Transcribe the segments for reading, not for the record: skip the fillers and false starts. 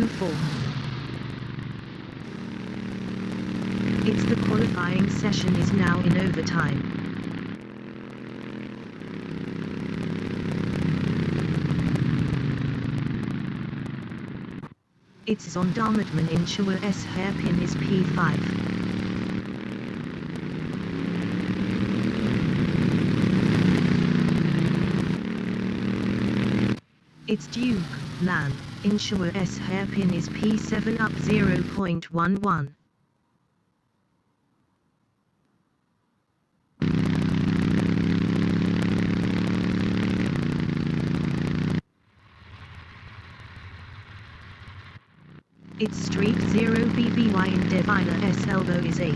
4. It's the qualifying session is now in overtime. It's Zondarmadman Insure S hairpin is P5. It's Duke, LAN, Insure S hairpin is P7 up 0.11. It's Street 0 BBY in Devila S elbow is 8.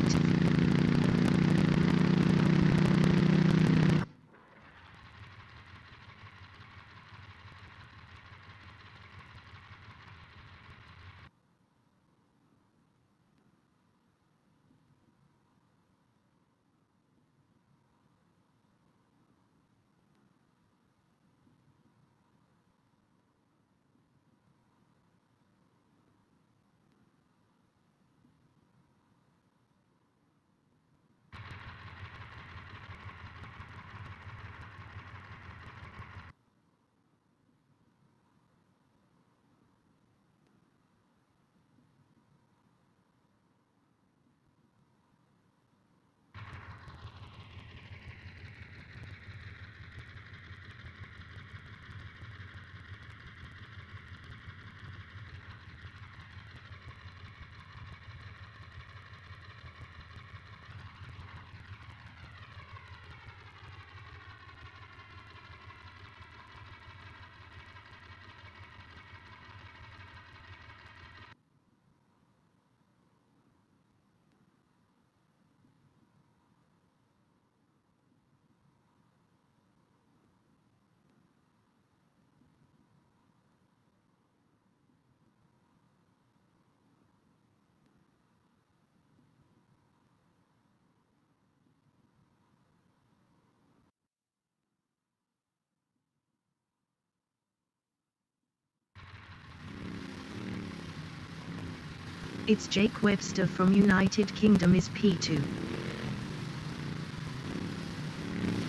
It's Jake Webster from United Kingdom is P2.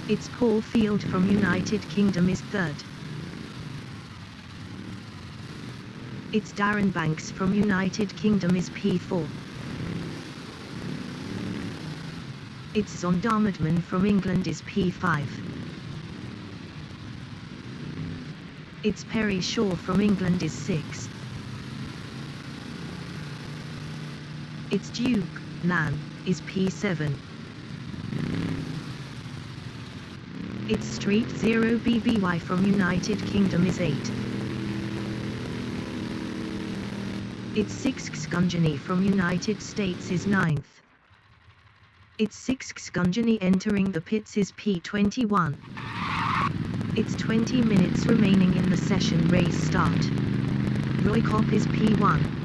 It's Paul Field from United Kingdom is 3rd. It's Darren Banks from United Kingdom is P4. It's Zondarmadman from England is P5. It's Perry Shaw from England is 6. It's Duke, LAN, is P7. It's Street 0 BBY from United Kingdom is 8. It's 6ccccccccccc from United States is 9th. It's 6ccccccccccc entering the pits is P21. It's 20 minutes remaining in the session race start. Roy Kopp is P1.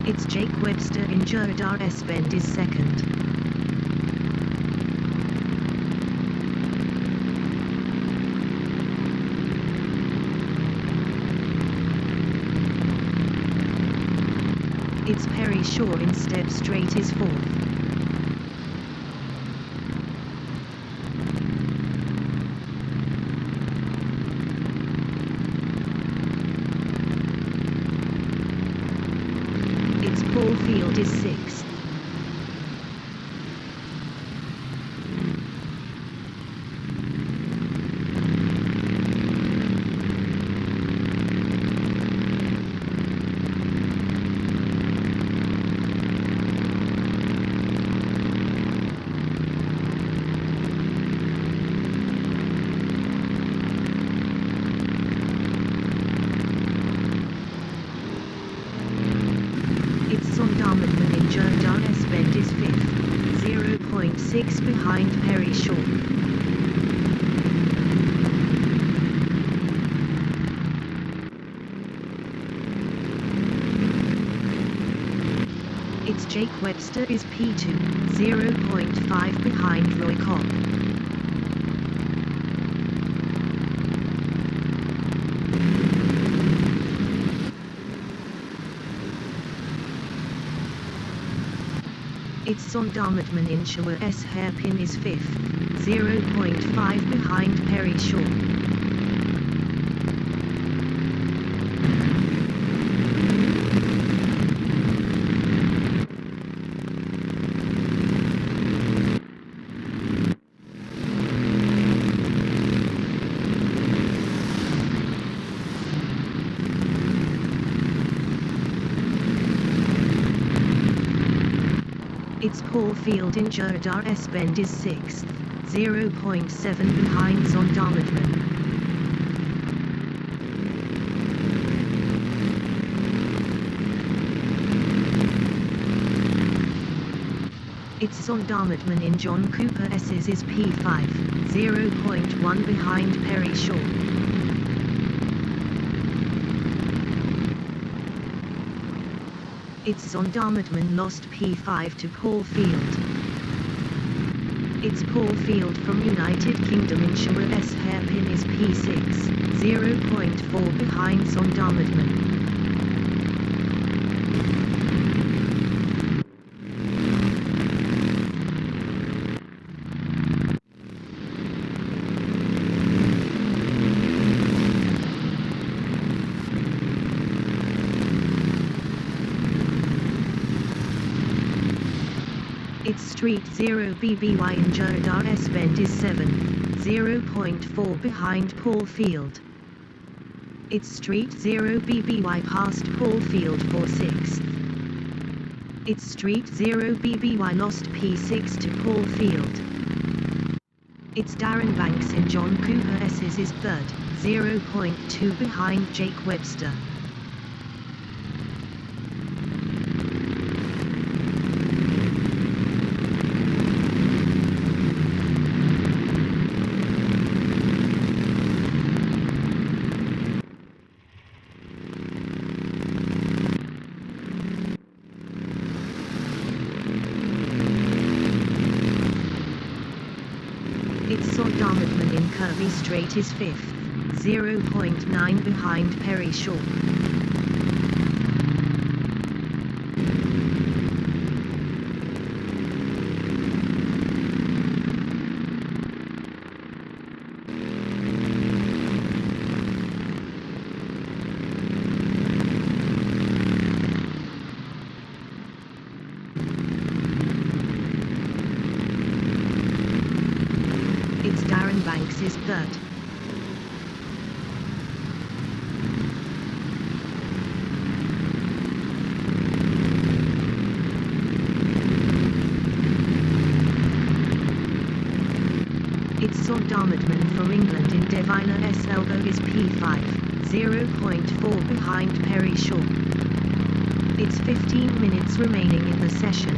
It's Jake Webster in Jerdar S Bend is 2nd. It's Perry Shaw in Step Straight is 4th. Paul Field is 6th. Zondarmadman in Jerdar S Bend is 5th, 0.6 behind Perry Shaw. It's Jake Webster is P2, 0.5 behind Roy Kopp. It's Sondarmatman Inshawa S hairpin is 5th, 0.5 behind Perry Shaw. It's Paul Field in Jerdar S bend is 6th, 0.7 behind Sondarmatman. It's Sondarmatman in John Cooper S's is P5, 0.1 behind Perry Shaw. It's Sondarmatman lost P5 to Paul Field. It's Paul Field from United Kingdom Inshawa S hairpin is P6, 0.4 behind Sondarmatman. It's Street 0 BBY in Jerdar S bend is 7, 0.4 behind Paul Field. It's Street 0 BBY past Paul Field for 6th. It's Street 0 BBY lost P6 to Paul Field. It's Darren Banks in John Cooper S's is 3rd, 0.2 behind Jake Webster. It's Sondarmatman in Kirby Straight is 5th, 0.9 behind Perry Shaw. It's Darren Banks is 3rd. It's Sondarmatman for England in Devila S elbow is P5, 0.4 behind Perry Shaw. It's 15 minutes remaining in the session.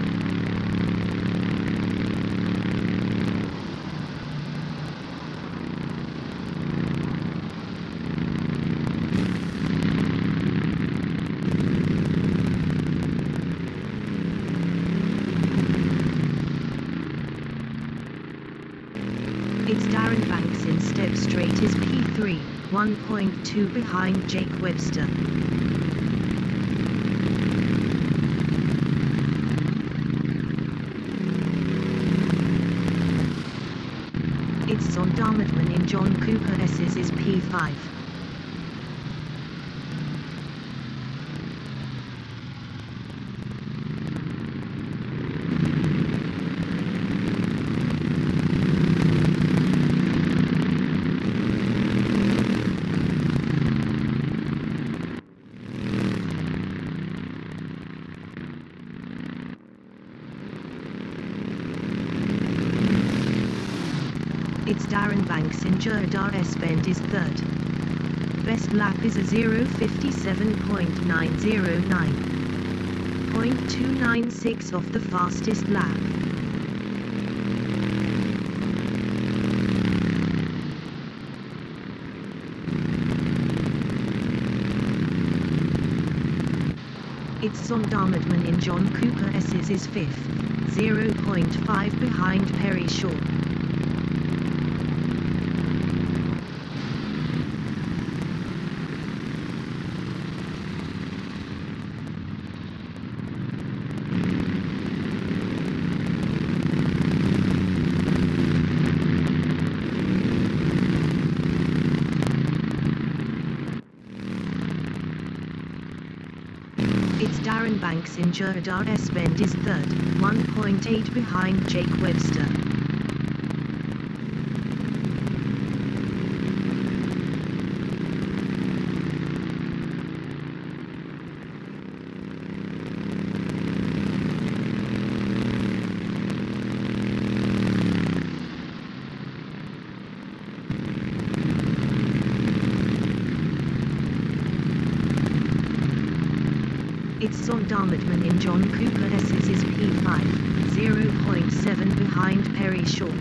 It's Darren Banks in Step Straight is P3, 1.2 behind Jake Webster. It's Sondarmatman in John Cooper S's is P5. It's Darren Banks in Jerdar S bend is 3rd. Best lap is a 0:57.909. 0.296 off the fastest lap. It's Sondarmatman in John Cooper S's is 5th, 0.5 behind Perry Shaw. Banks in Jerdar S. Bend is third, 1.8 behind Jake Webster. It's Sondarmatman in John Cooper S's is P5, 0.7 behind Perry Shaw.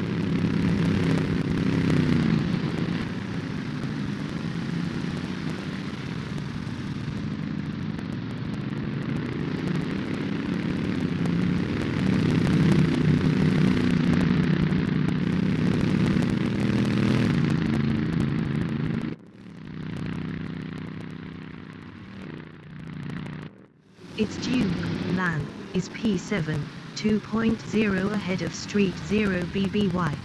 Its Duke, LAN, is P7, 2.0 ahead of Street 0 BBY.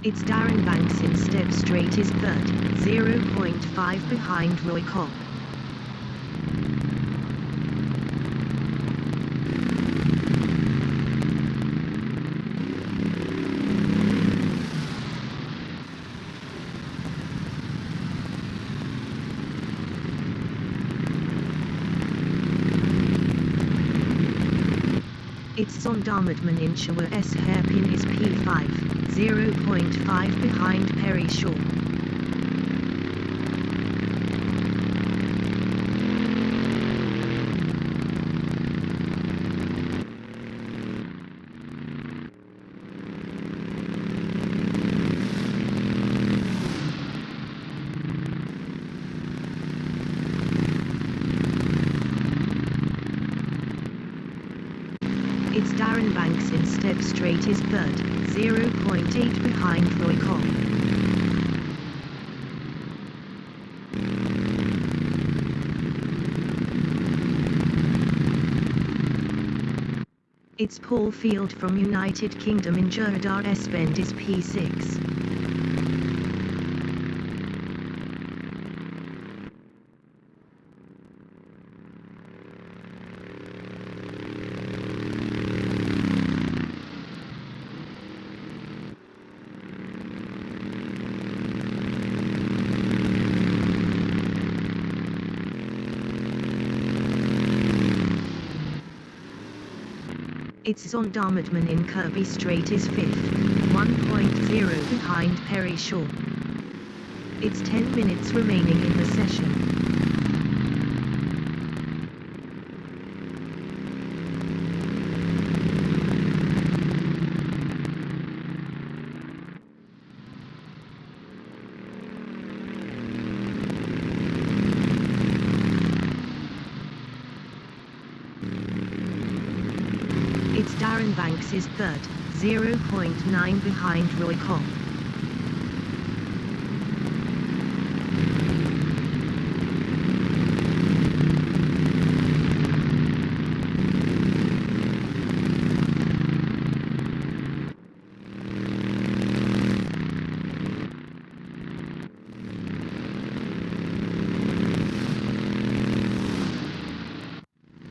Its Darren Banks in Step Straight is third, 0.5 behind Roy Cobb. Its Sondarmatman in Shawa S hairpin is P5, 0.5 behind Perry Shaw. Its Darren Banks in Step Straight is third, 0.8 behind Roy Cobb. Its Paul Field from United Kingdom in Jerdar S. Bend is P6. Its Sondarmatman in Kirby Straight is 5th, 1.0 behind Perry Shaw. It's 10 minutes remaining in the session. Its Darren Banks is third, 0.9 behind Roy Cobb.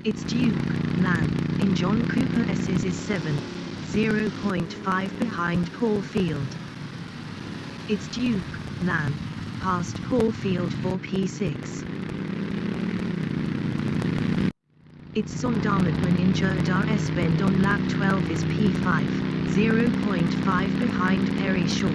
Its Duke, LAN, in John Cooper S's is 7th, 0.5 behind Paul Field. Its Duke, LAN, passed Paul Field for P6. Its Sondarmatman in Jerdar S. Bend on lap 12 is P5, 0.5 behind Perry Shaw.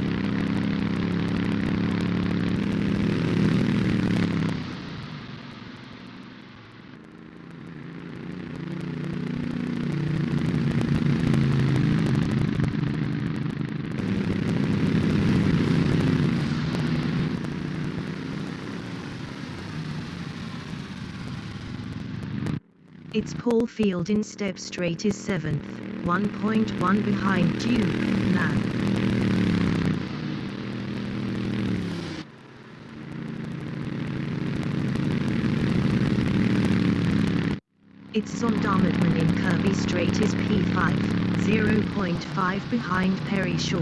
Its Paul Field in Step Straight is 7th, 1.1 behind Duke, LAN. Its Sondarmatman in Kirby Straight is P5, 0.5 behind Perry Shaw.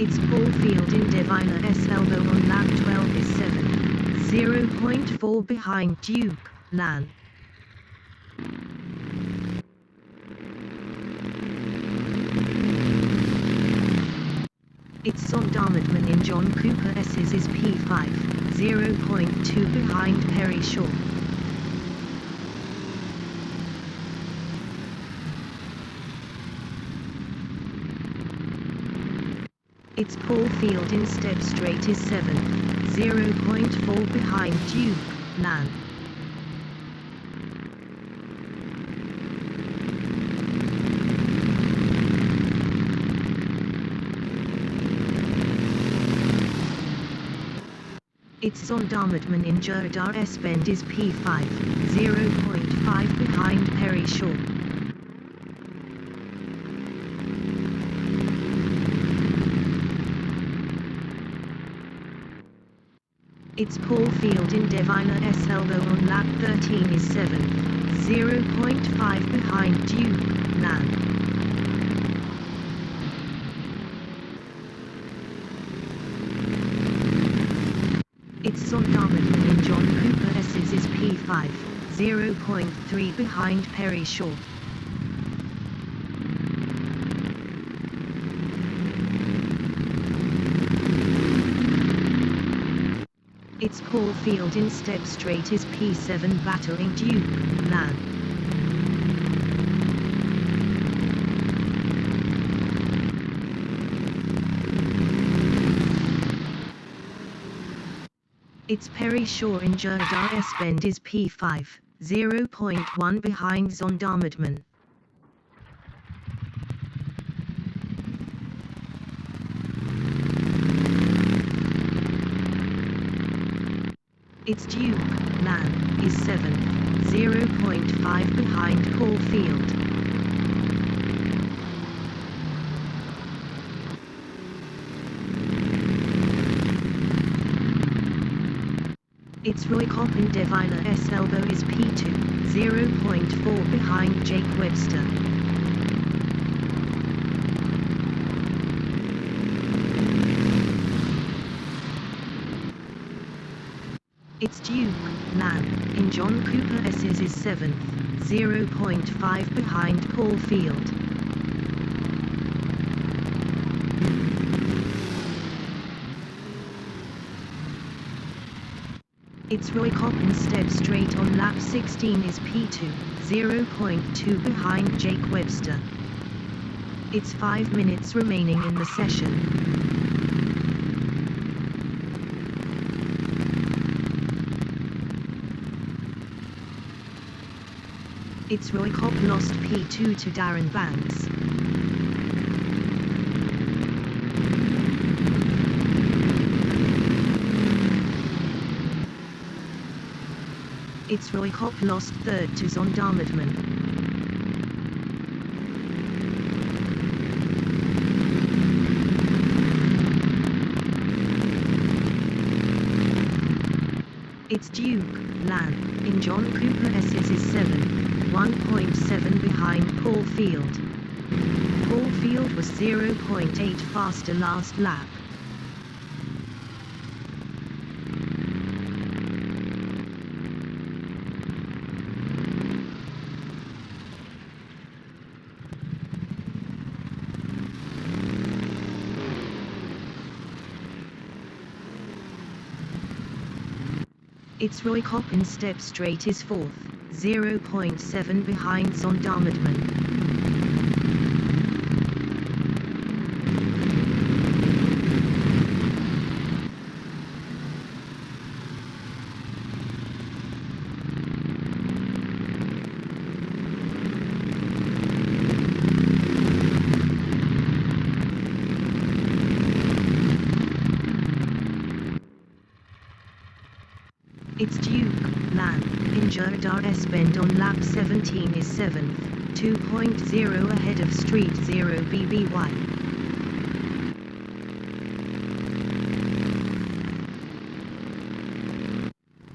It's Paul Field in Deviner S. Elbow on lap 12 is 7. 0.4 behind Duke, Lan. It's Sondarmatman in John Cooper S's is P5, 0.2 behind Perry Shaw. It's Paul Field in Step Straight is 7, 0.4 behind Duke, Lan. It's Sondarmatman in Jerdar S Bend is P5, 0.5 behind Perry Shaw. It's Paul Field in Deviner S Elbow on lap 13 is 7, 0.5 behind Duke, Lan. It's Sondarmatman in John Cooper S's is P5, 0.3 behind Perry Shaw. It's Paul Field in Step Straight is P7 battling Duke, Lan. It's Perry Shaw in Jerdar S Bend is P5, 0.1 behind Sondarmatman. It's Duke, Lan, is 7, 0.5 behind Paul Field. It's Roy Kopp in Deviner S Elbow is P2, 0.4 behind Jake Webster. It's Duke, Lan, in John Cooper S's is 7th, 0.5 behind Paul Field. It's Roy Kopp in Step Straight on lap 16 is P2, 0.2 behind Jake Webster. It's 5 minutes remaining in the session. It's Roy Kopp lost P2 to Darren Banks. It's Roy Kopp lost third to Sondarmatman. It's Duke, Lan, in John Cooper S's is 7. 1.7 behind Paul Field. Paul Field was 0.8 faster last lap. It's Roy Kopp in Step Straight is 4th, 0.7 behind Sondarmatman. It's Duke, Lan, in Jerdar S Bend on lap 17 is 7th, 2.0 ahead of Street 0 BBY.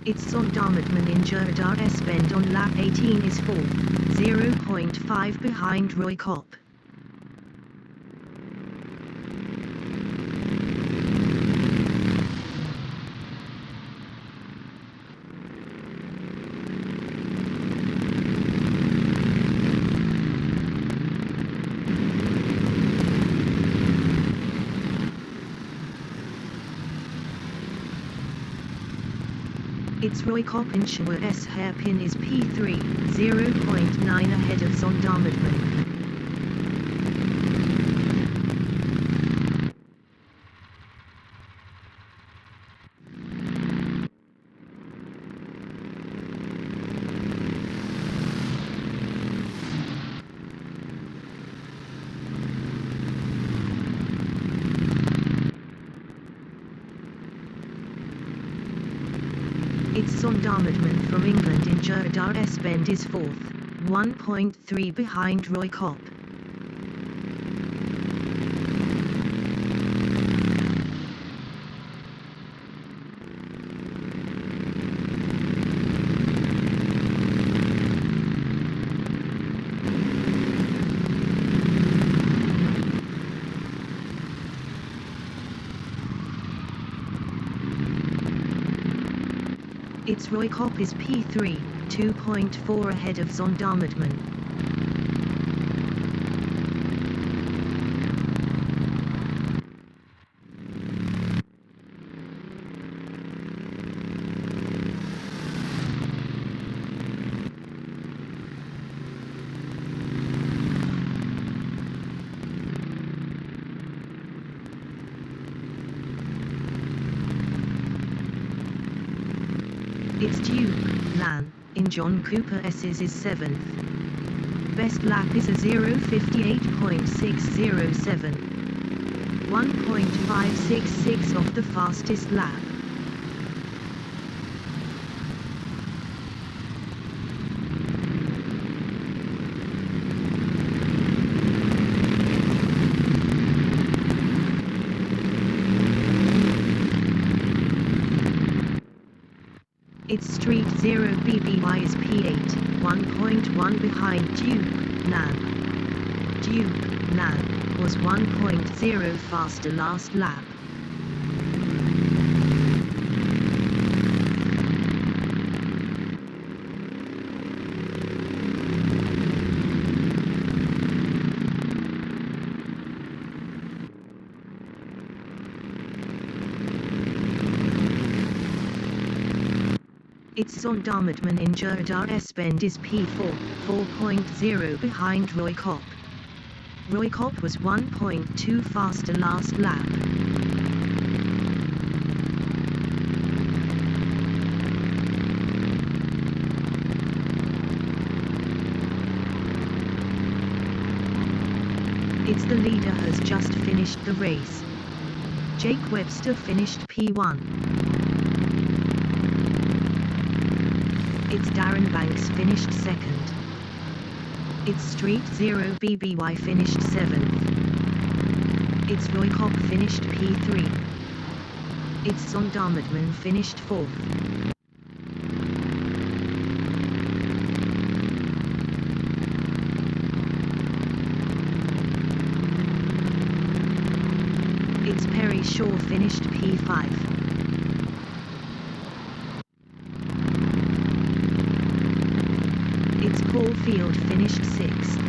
It's Sondarmatman in Jerdar S Bend on lap 18 is 4th, 0.5 behind Roy Kopp. Its Roykop S hairpin is P3, 0.9 ahead of Zondermann. Its Zondermann from England in Jerdar S Bend is 4th, 1.3 behind Roykop. Its Roykop is P3, 2.4 ahead of Zondermann. Its Duke, LAN, in John Cooper S's is 7th. Best lap is a 0:58.607. 1.566 off the fastest lap. Its Street 0 BBY is P8, 1.1 behind Duke, LAN. Duke, LAN, was 1.0 faster last lap. Its Zondermann in Jerdar S Bend is P4, 4.0 behind Roykop. Roykop was 1.2 faster last lap. Its the leader has just finished the race. Jake Webster finished P1. Its Darren Banks finished 2nd. Its Street 0 BBY finished 7th. Its Roykop finished P3. Its Zondermann finished 4th. Its Perry Shaw finished P5. Its Caulfield finished 6th.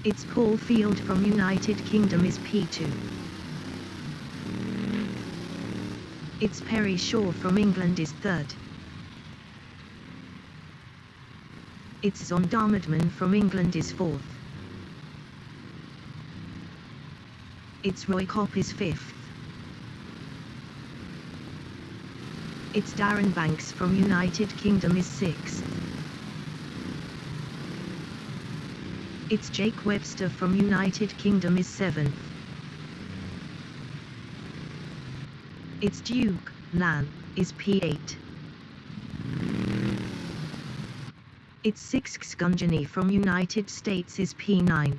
It's Paul Field from United Kingdom is P2. It's Perry Shaw from England is third. It's Zondarmadman from England is fourth. It's Roy Kopp is fifth. It's Darren Banks from United Kingdom is sixth. It's Jake Webster from United Kingdom is seventh. It's Duke Lan is P8. It's 0ccccccccccccc from United States is P9.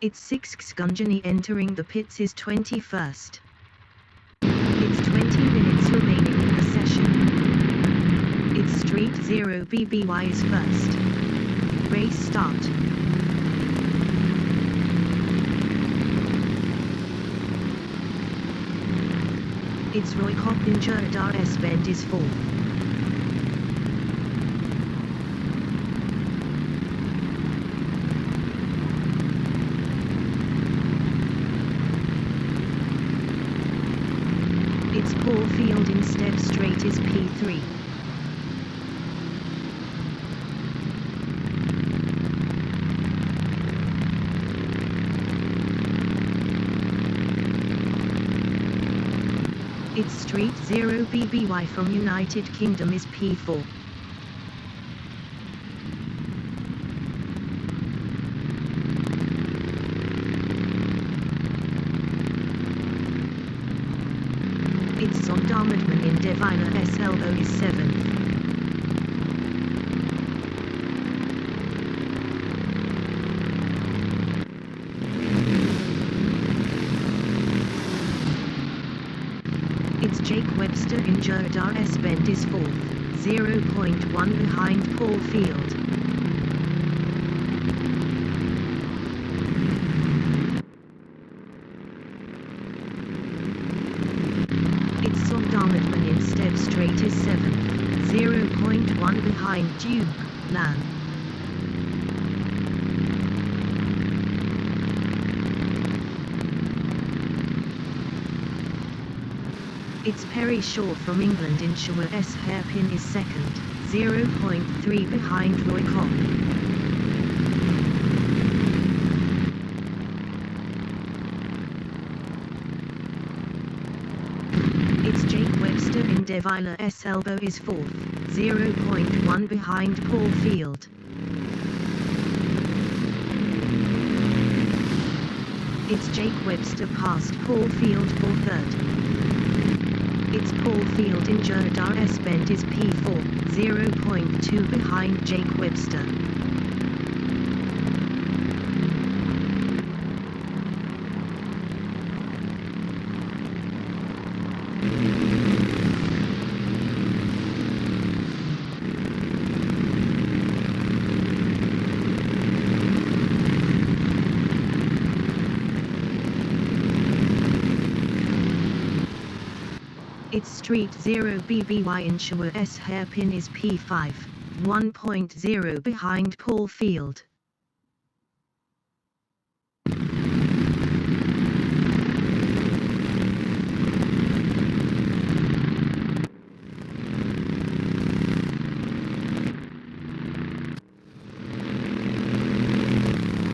It's 0ccccccccccc entering the pits is 21st. It's 20 minutes remaining in the session. It's Street 0 BBY is first. Race start. It's Roy Kopp in Jerdar S. Bend is fourth. It's Paul Field instead straight is P3. It's Street 0 BBY from United Kingdom is P4. It's Zondarmadman in Devina S. Elbow is 7th. It's Jake Webster in Jerdar S. Bend is 4th, 0.1 behind Paul Field. It's Zondarmadman instead straight is 7th, 0.1 behind Duke Lan. It's Perry Shaw from England in Shaw S. hairpin is second, 0.3 behind Roy Kopp. It's Jake Webster in Devila S. elbow is fourth, 0.1 behind Paul Field. It's Jake Webster past Paul Field for third. It's Paul Field in Jerdar S. Bend is P4, 0.2 behind Jake Webster. It's Street 0 BBY in Shaw S. hairpin is P5, 1.0 behind Paul Field.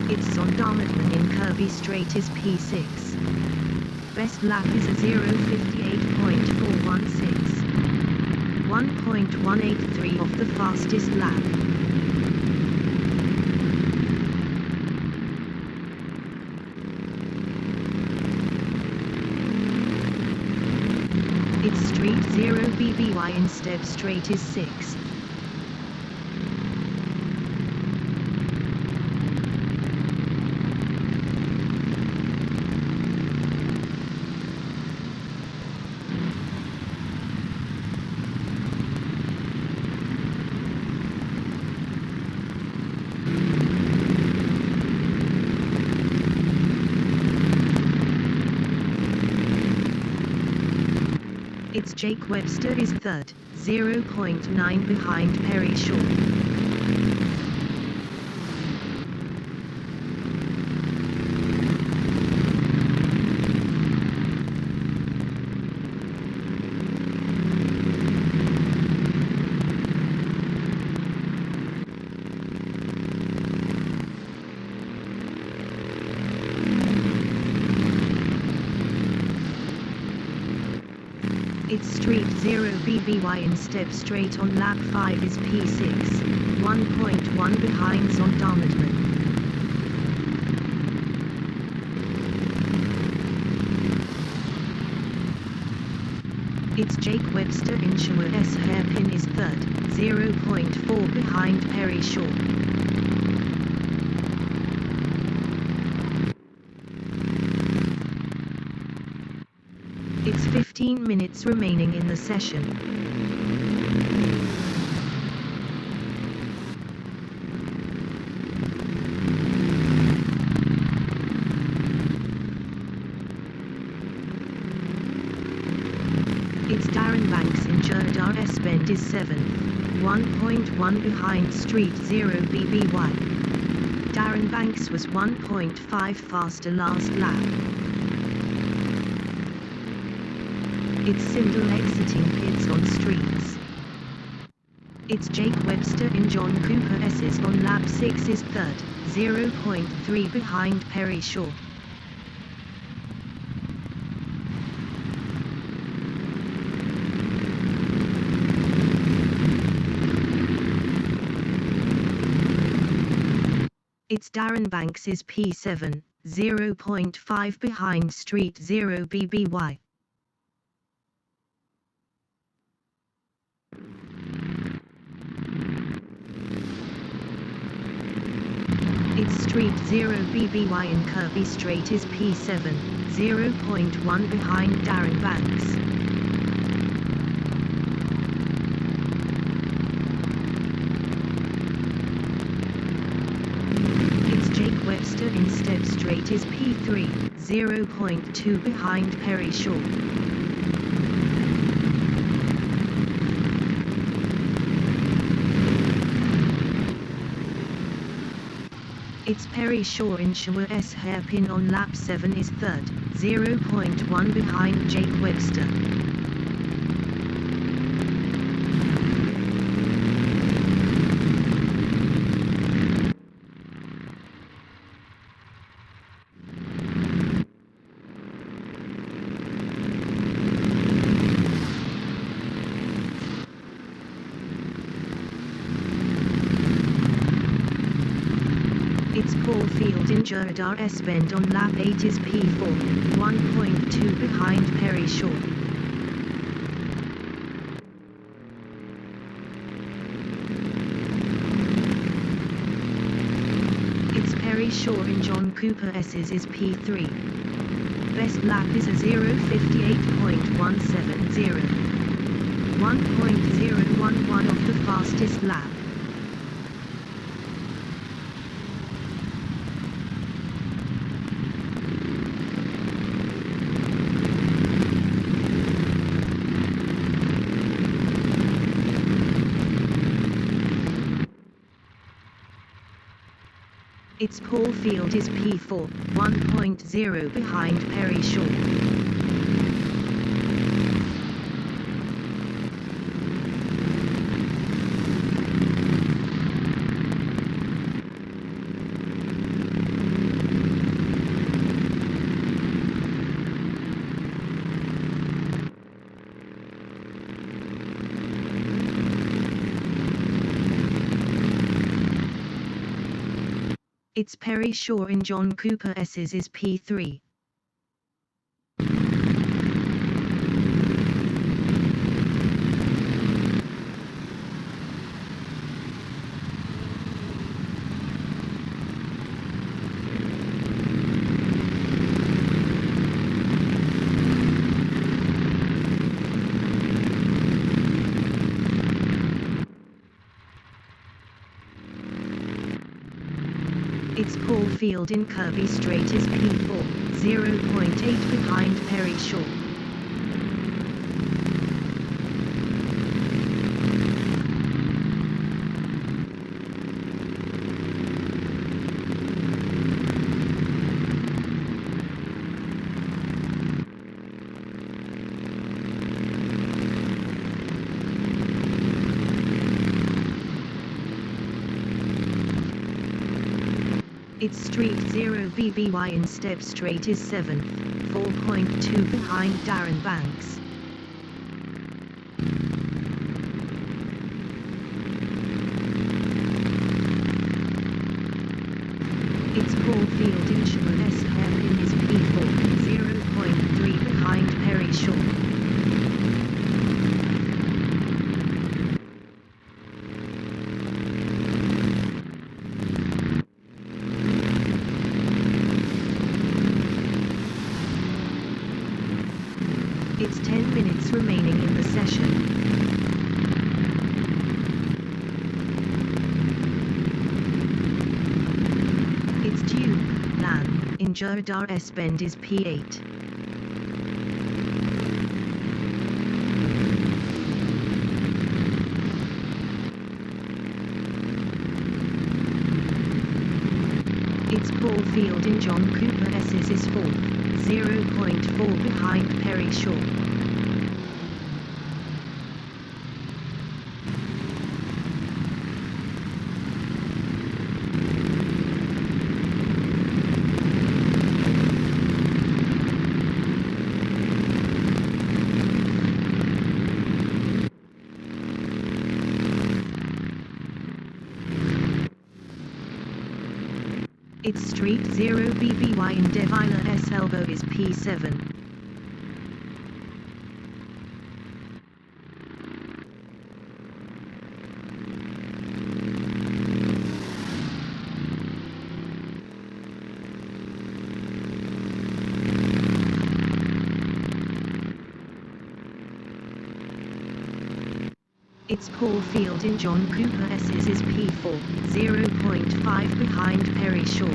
It's Zondarmadman in Kirby Straight is P6. Best lap is a 0:58.416. 1.183 off the fastest lap. It's Street 0 BBY instead straight is 6th. It's Jake Webster is third, 0.9 behind Perry Shaw. Street 0 BBY in step straight on lap 5 is P6, 1.1 behind Zondarmadman. It's Jake Webster in Shaw S hairpin is third, 0.4 behind Perry Shaw. It's 15 minutes remaining in the session. It's Darren Banks in Jerdar S Bend is 7th, 1.1 behind Street 0 BBY. Darren Banks was 1.5 faster last lap. It's Sindel exiting pits on streets. It's Jake Webster in John Cooper S's on lap 6 is third, 0.3 behind Perry Shaw. It's Darren Banks is P7, 0.5 behind Street 0 BBY. It's Street 0 BBY in Kirby Straight is P7, 0.1 behind Darren Banks. It's Jake Webster in Step Straight is P3, 0.2 behind Perry Shaw. It's Perry Shaw in Shaw S hairpin on lap 7 is third, 0.1 behind Jake Webster. It's Paul Field in Jerdar S Bend on lap 8 is P4, 1.2 behind Perry Shaw. It's Perry Shaw in John Cooper S's is P3. Best lap is a 0:58.170. 1.011 of the fastest lap. It's Paul Field is P4, 1.0 behind Perry Shaw. It's Perry Shaw in John Cooper S's is P3. It's Paul Field in Kirby Straight is P4, 0.8 behind Perry Shaw. It's Street 0 BBY in Step Straight is 7th, 4.2 behind Darren Banks. field ensure S hairpin is P4, 0.3 behind Perry Shaw. It's 10 minutes remaining in the session. It's due, LAN, in Jerdar S bend is P8. It's Paul Field in John Cooper S's is 4th, 0.4 behind Perry Shaw. It's Street 0 BBY in Deviner S elbow is P7. It's Paul Field in John Cooper S's is P4, 0.5 behind Perry Shaw.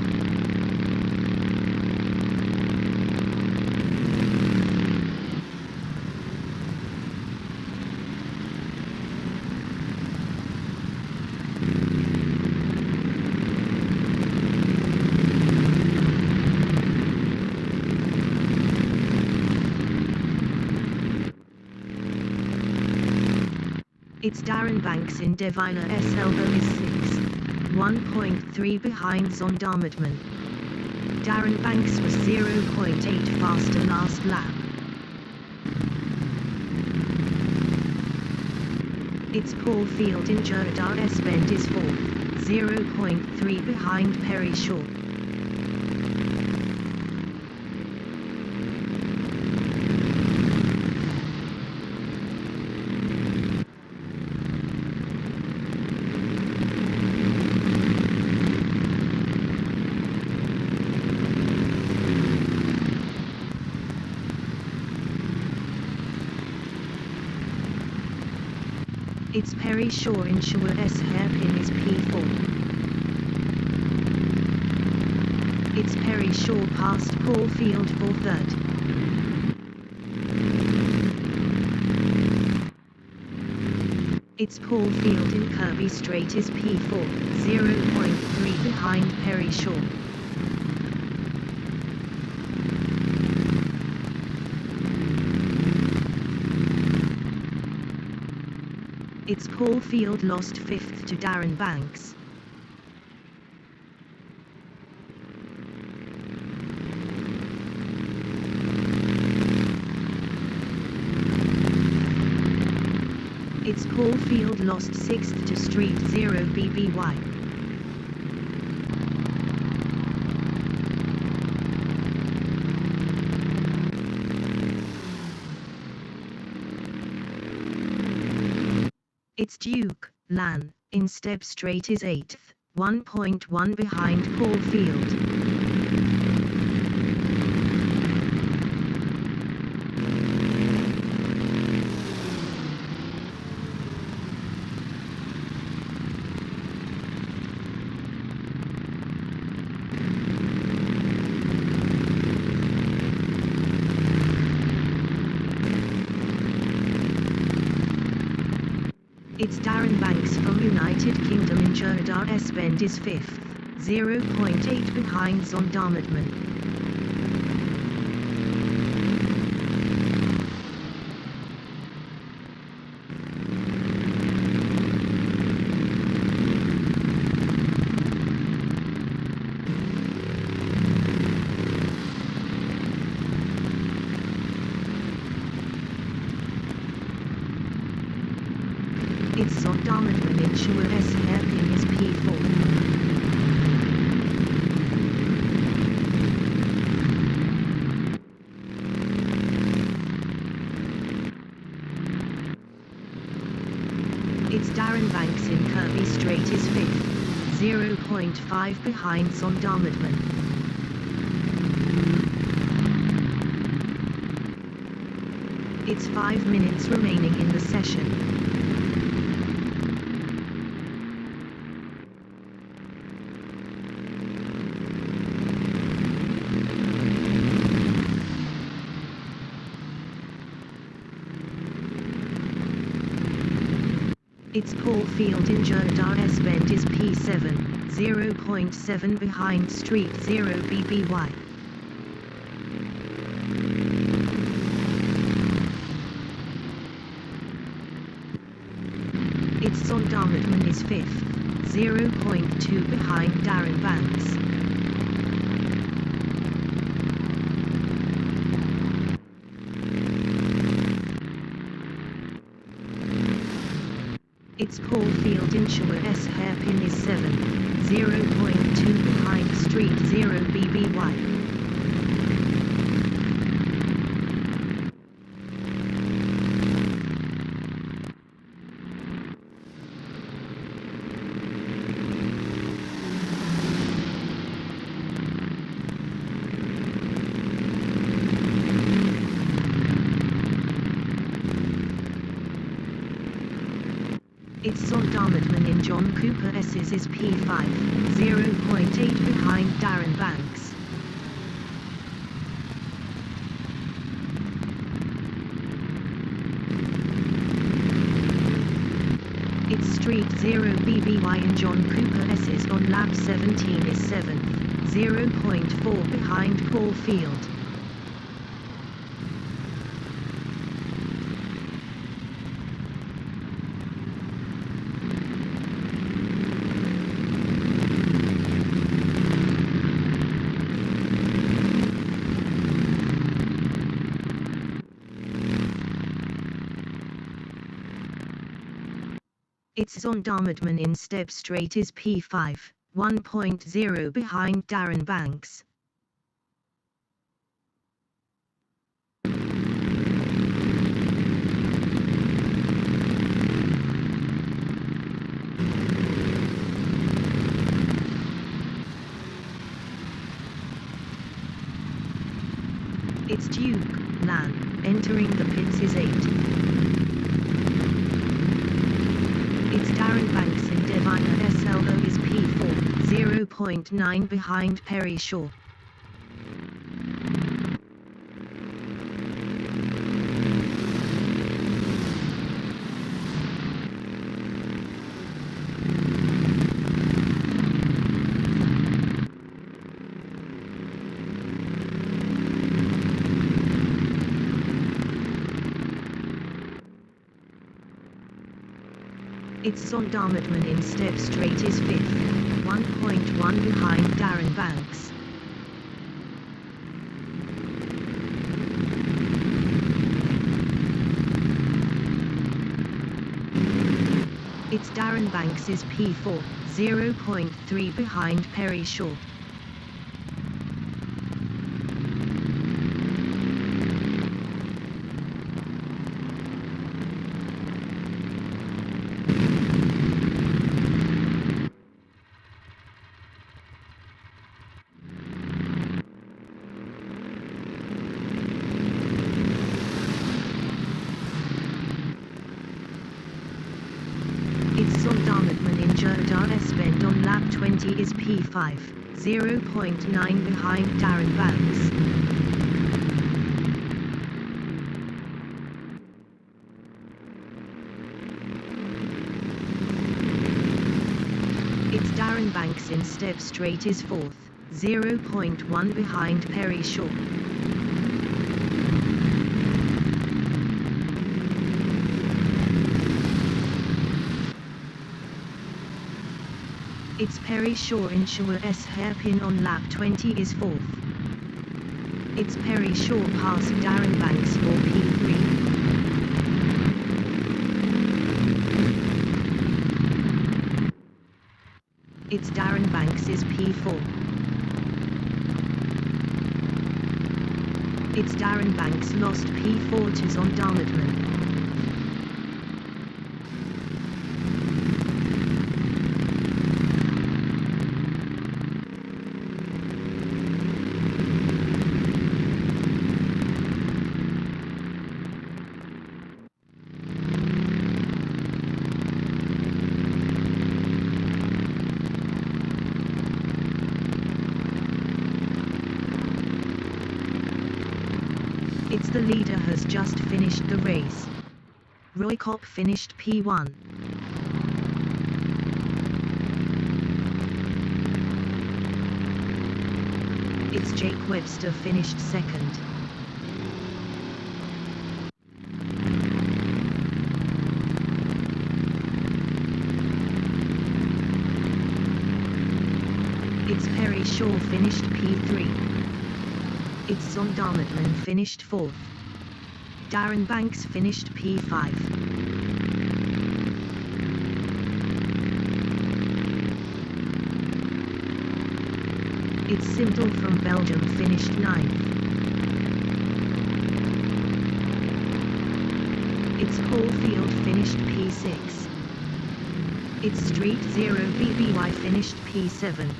It's Darren Banks in Deviner S elbow is 6, 1.3 behind Zondermadman. Darren Banks was 0.8 faster last lap. It's Paul Field in Jerdar S bend is 4th, 0.3 behind Perry Shaw. It's Perry Shaw ensure S hairpin is P4. It's Perry Shaw past Paul Field for 3rd. It's Paul Field in Kirby Straight is P4, 0.3 behind Perry Shaw. It's Paul Field lost 5th to Darren Banks. It's Paul Field lost 6th to Street 0 BBY. It's Duke, LAN, in Step Straight is 8th, 1.1 behind Paul Field. It's Darren Banks from United Kingdom in Jerdar S bend is 5th, 0.8 behind Zondermadman. It's Zondermadman ensure S hairpin is P4. It's Darren Banks in Kirby Straight is 5th, 0.5 behind Sondarmadman. It's 5 minutes remaining in the session. It's Paul Field in Jodar S. Bend is P7, 0.7 behind Street 0 BBY. It's Sondarmadman is 5th, 0.2 behind Darren Banks. It's Paul Field in Shore S. Hairpin is 7, 0.2 behind Street 0 BBY. It's Sondarmadman in John Cooper S's is P5, 0.8 behind Darren Banks. It's Street 0 BBY in John Cooper S's on lap 17 is 7th, 0.4 behind Paul Field. It's Sondarmadman in Step Straight is P5, 1.0 behind Darren Banks. It's Duke Lan entering the pits is 8. It's Darren Banks in Divina SLO is P4, 0.9 behind Perry Shaw. It's Sondarmadman in Step Straight is 5th, 1.1 behind Darren Banks. It's Darren Banks is P4, 0.3 behind Perry Shaw. It's Sondarmadman in Jodar S. Bend on lap 20 is P5, 0.9 behind Darren Banks. It's Darren Banks in Step Straight is 4th, 0.1 behind Perry Shaw. It's Perry Shaw in Shaw S. Hairpin on lap 20 is 4th. It's Perry Shaw past Darren Banks for P3. It's Darren Banks is P4. It's Darren Banks lost P4 to Sondarmadman. the leader has just finished the race. Roy Kopp finished P1. It's Jake Webster finished second. It's Perry Shaw finished P3. It's Zondarmatman finished 4th. Darren Banks finished P5. It's Simdal from Belgium finished 9th. It's Paul Field finished P6. It's Street 0 BBY finished P7.